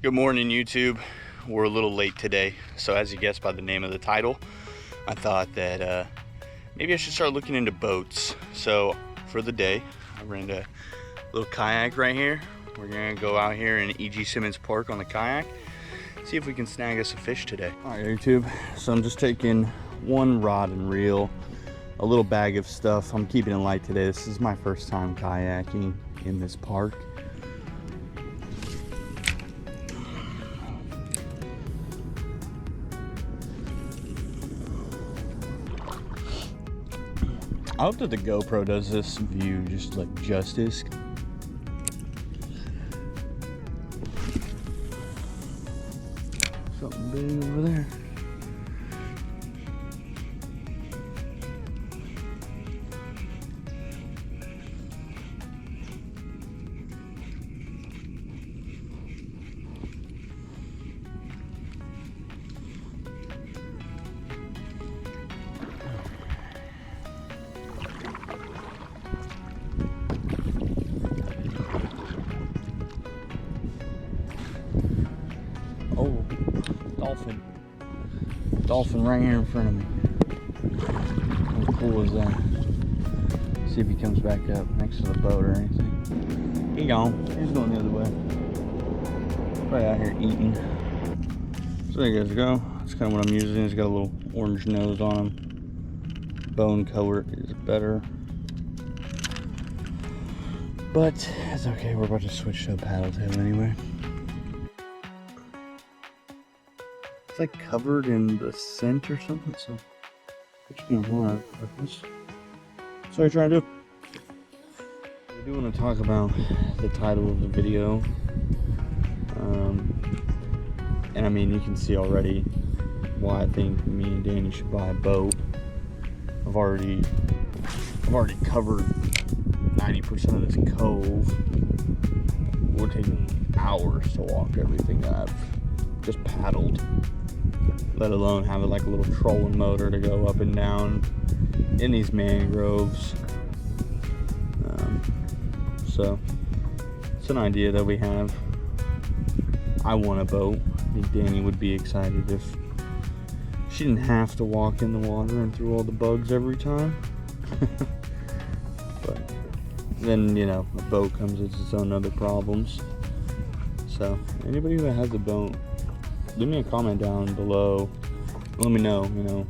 Good morning, YouTube. We're a little late today, so as you guessed by the name of the title, I thought that maybe I should start looking into boats. So for the day, I rented a little kayak right here. We're gonna go out here in E.G. Simmonds Park on the kayak, see if we can snag us a fish today. All right, YouTube, so I'm just taking one rod and reel, a little bag of stuff. I'm keeping it light today. This is my first time kayaking in this park. I hope that the GoPro does this view just like justice. Something big over there. Oh, dolphin. Dolphin right here in front of me. How cool is that? See if he comes back up next to the boat or anything. He gone. He's going the other way. Right out here eating. So there you guys go. That's kind of what I'm using. He's got a little orange nose on him. Bone color is better. But it's okay. We're about to switch to a paddle tail anyway. It's like covered in the scent or something, so it's gonna want this. So what are you trying to do? I do want to talk about the title of the video. And I mean, you can see already why I think me and Danny should buy a boat. I've already covered 90% of this cove. It would take me hours to walk everything I've just paddled, let alone have it like a little trolling motor to go up and down in these mangroves. So it's an idea that we have. I want a boat. I think Danny would be excited if she didn't have to walk in the water and through all the bugs every time. But then, you know, a boat comes with its own other problems. So anybody who has a boat, leave me a comment down below. Let me know, you know,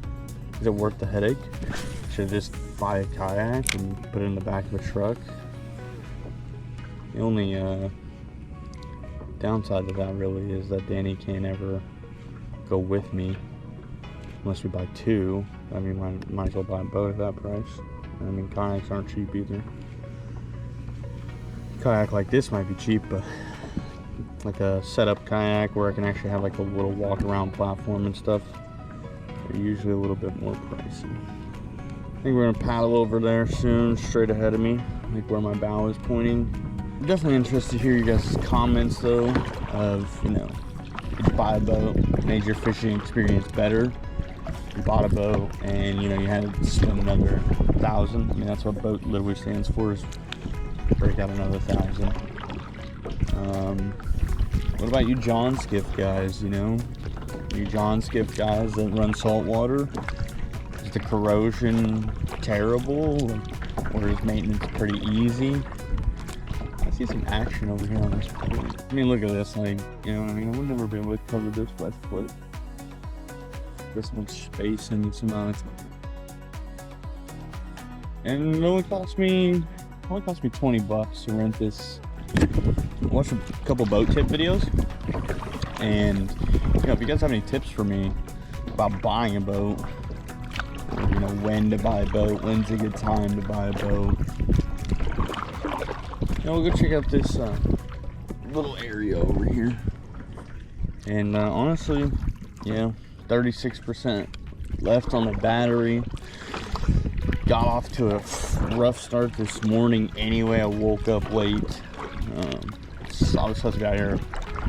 is it worth the headache? Should I just buy a kayak and put it in the back of a truck? The only downside to that really is that Danny can't ever go with me unless we buy two. I mean, might as well buy a boat at that price. I mean, kayaks aren't cheap either. Kayak like this might be cheap, but like a setup kayak where I can actually have like a little walk around platform and stuff, they're usually a little bit more pricey. I think we're gonna paddle over there soon, straight ahead of me, like where my bow is pointing. I'm definitely interested to hear you guys' comments though, of, you know, did you buy a boat, made your fishing experience better? You bought a boat and, you know, you had to spend another $1,000. I mean, that's what boat literally stands for, is break out another $1,000. What about you John Skiff guys, you know? You John Skiff guys that run saltwater? Is the corrosion terrible? Or is maintenance pretty easy? I see some action over here on this boat. I mean, look at this, like, you know what I mean? I would never be able to cover this wet foot. This much space in this amount of time. And it only cost me 20 bucks to rent this. I watched a couple boat tip videos, and you know, if you guys have any tips for me about buying a boat, or, you know, when to buy a boat, when's a good time to buy a boat, you know, we'll go check out this little area over here. And honestly, you know, 36% left on the battery. Got off to a rough start this morning anyway. I woke up late. I was supposed to be out here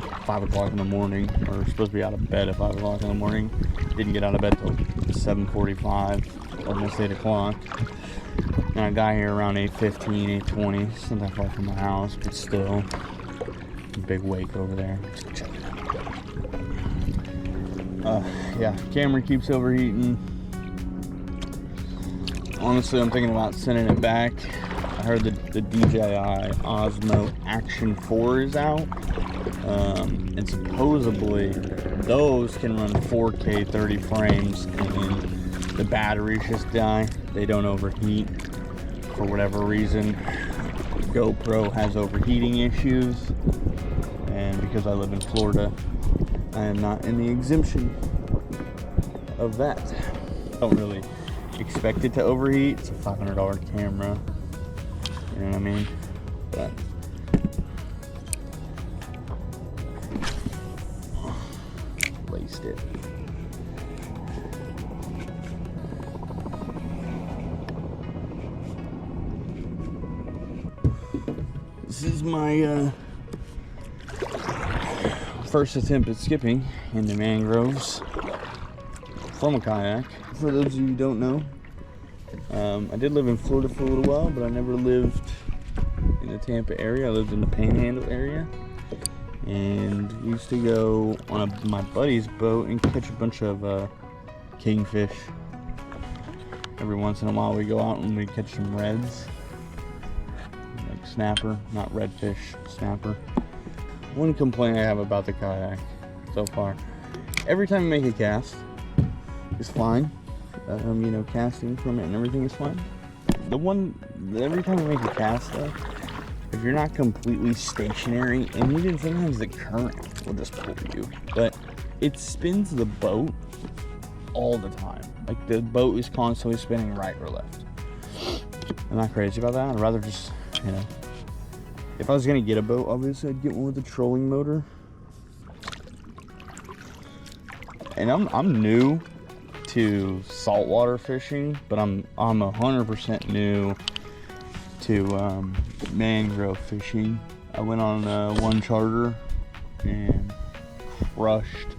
at 5 o'clock in the morning, or supposed to be out of bed at 5 o'clock in the morning. Didn't get out of bed till 7:45, almost 8 o'clock. And I got here around 8:15, 8:20. It's not that far from my house, but still. Big wake over there. Let's go check it out. Yeah, camera keeps overheating. Honestly, I'm thinking about sending it back. I heard the DJI Osmo Action 4 is out. And supposedly those can run 4K 30 frames and the batteries just die. They don't overheat for whatever reason. GoPro has overheating issues, and because I live in Florida, I am not in the exemption of that. I don't really expect it to overheat. It's a $500 camera, you know what I mean? But laced it. This is my first attempt at skipping in the mangroves from a kayak. For those of you who don't know, I did live in Florida for a little while, but I never lived in the Tampa area. I lived in the Panhandle area, and we used to go on my buddy's boat and catch a bunch of kingfish. Every once in a while we go out and we catch some reds, like snapper, not redfish, snapper. One complaint I have about the kayak so far, every time you make a cast, it's fine. You know, casting from it and everything is fine. Every time you make a cast though, if you're not completely stationary, and even sometimes the current will just pull you, but it spins the boat all the time. Like the boat is constantly spinning right or left. I'm not crazy about that. I'd rather just, you know, if I was gonna get a boat, obviously I'd get one with a trolling motor. And I'm new to saltwater fishing, but I'm 100% new to mangrove fishing. I went on one charter and crushed.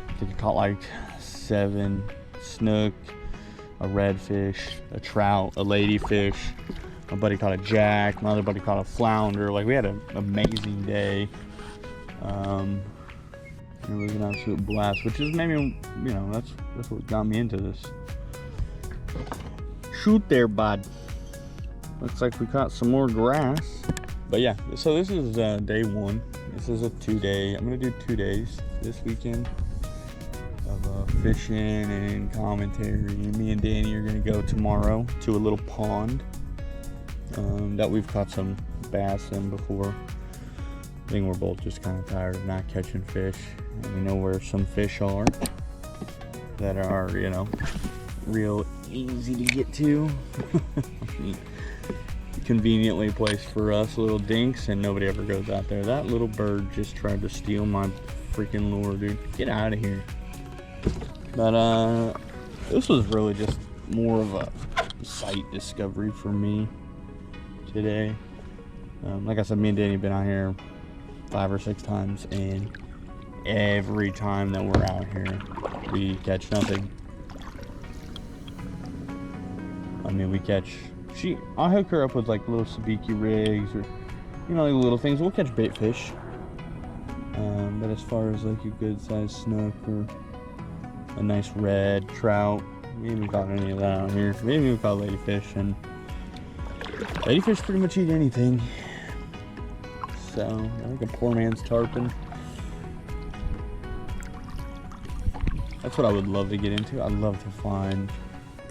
I think I caught like 7 snook, a redfish, a trout, a ladyfish. My buddy caught a jack. My other buddy caught a flounder. Like, we had an amazing day. It was an absolute blast, which is maybe, you know, that's what got me into this. Shoot there, bud. Looks like we caught some more grass. But yeah, so this is day 1. This is a 2-day. I'm gonna do 2 days this weekend of fishing and commentary. Me and Danny are gonna go tomorrow to a little pond that we've caught some bass in before. I think we're both just kind of tired of not catching fish. And we know where some fish are that are, you know, real easy to get to. Conveniently placed for us little dinks, and nobody ever goes out there. That little bird just tried to steal my freaking lure, dude. Get out of here. But this was really just more of a sight discovery for me today. Like I said, me and Danny have been out here 5 or 6 times, and every time that we're out here we catch nothing. I mean, we catch, I'll hook her up with like little sabiki rigs, or, you know, like little things. We'll catch bait fish, but as far as like a good sized snook or a nice red trout, we haven't caught any of that out here. We haven't even caught ladyfish, and ladyfish pretty much eat anything. So I think a poor man's tarpon. That's what I would love to get into. I'd love to find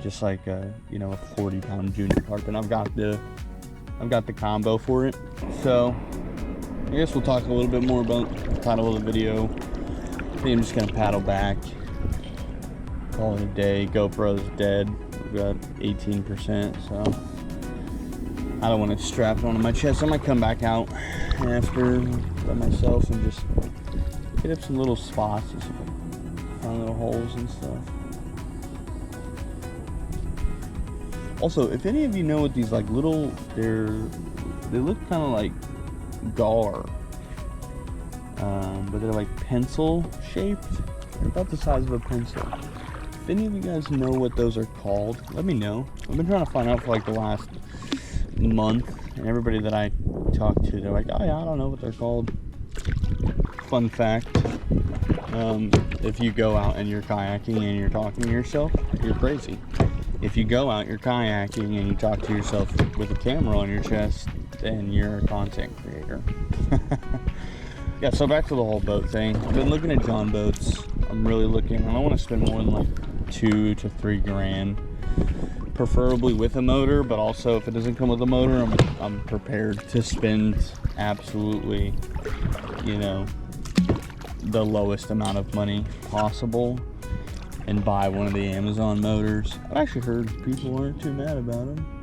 just like a, you know, a 40-pound junior tarpon. I've got the combo for it. So I guess we'll talk a little bit more about the title of the video. I think I'm just gonna paddle back, call it a day. GoPro's dead. We've got 18%, so I don't want to strap it onto my chest. I might come back out after by myself and just hit up some little spots, just find little holes and stuff. Also, if any of you know what these like little, they look kind of like gar, but they're like pencil shaped. They're about the size of a pencil. If any of you guys know what those are called, let me know. I've been trying to find out for like the last month, and everybody that I talk to, they're like, oh yeah, I don't know what they're called. fun fact, if you go out and you're kayaking and you're talking to yourself, you're crazy. If you go out, you're kayaking and you talk to yourself with a camera on your chest, then you're a content creator. Yeah, so back to the whole boat thing. I've been looking at John boats. I'm really looking. I don't want to spend more than like $2 to $3 grand, preferably with a motor. But also, if it doesn't come with a motor, I'm prepared to spend absolutely, you know, the lowest amount of money possible and buy one of the Amazon motors. I've actually heard people aren't too mad about them.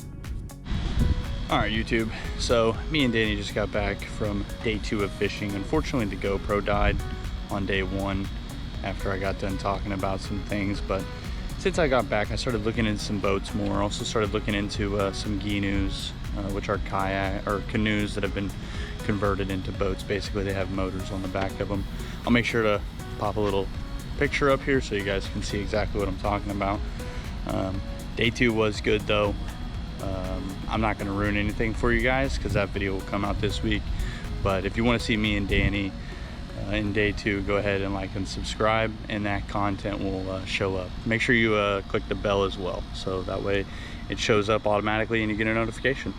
All right, YouTube. So me and Danny just got back from day 2 of fishing. Unfortunately, the GoPro died on day 1 after I got done talking about some things. But since I got back, I started looking into some boats more. Also started looking into some canoes, which are kayak or canoes that have been converted into boats. Basically, they have motors on the back of them. I'll make sure to pop a little picture up here so you guys can see exactly what I'm talking about. Day 2 was good though. I'm not going to ruin anything for you guys because that video will come out this week. But if you want to see me and Danny in day 2, go ahead and like and subscribe, and that content will show up. Make sure you click the bell as well, so that way it shows up automatically and you get a notification.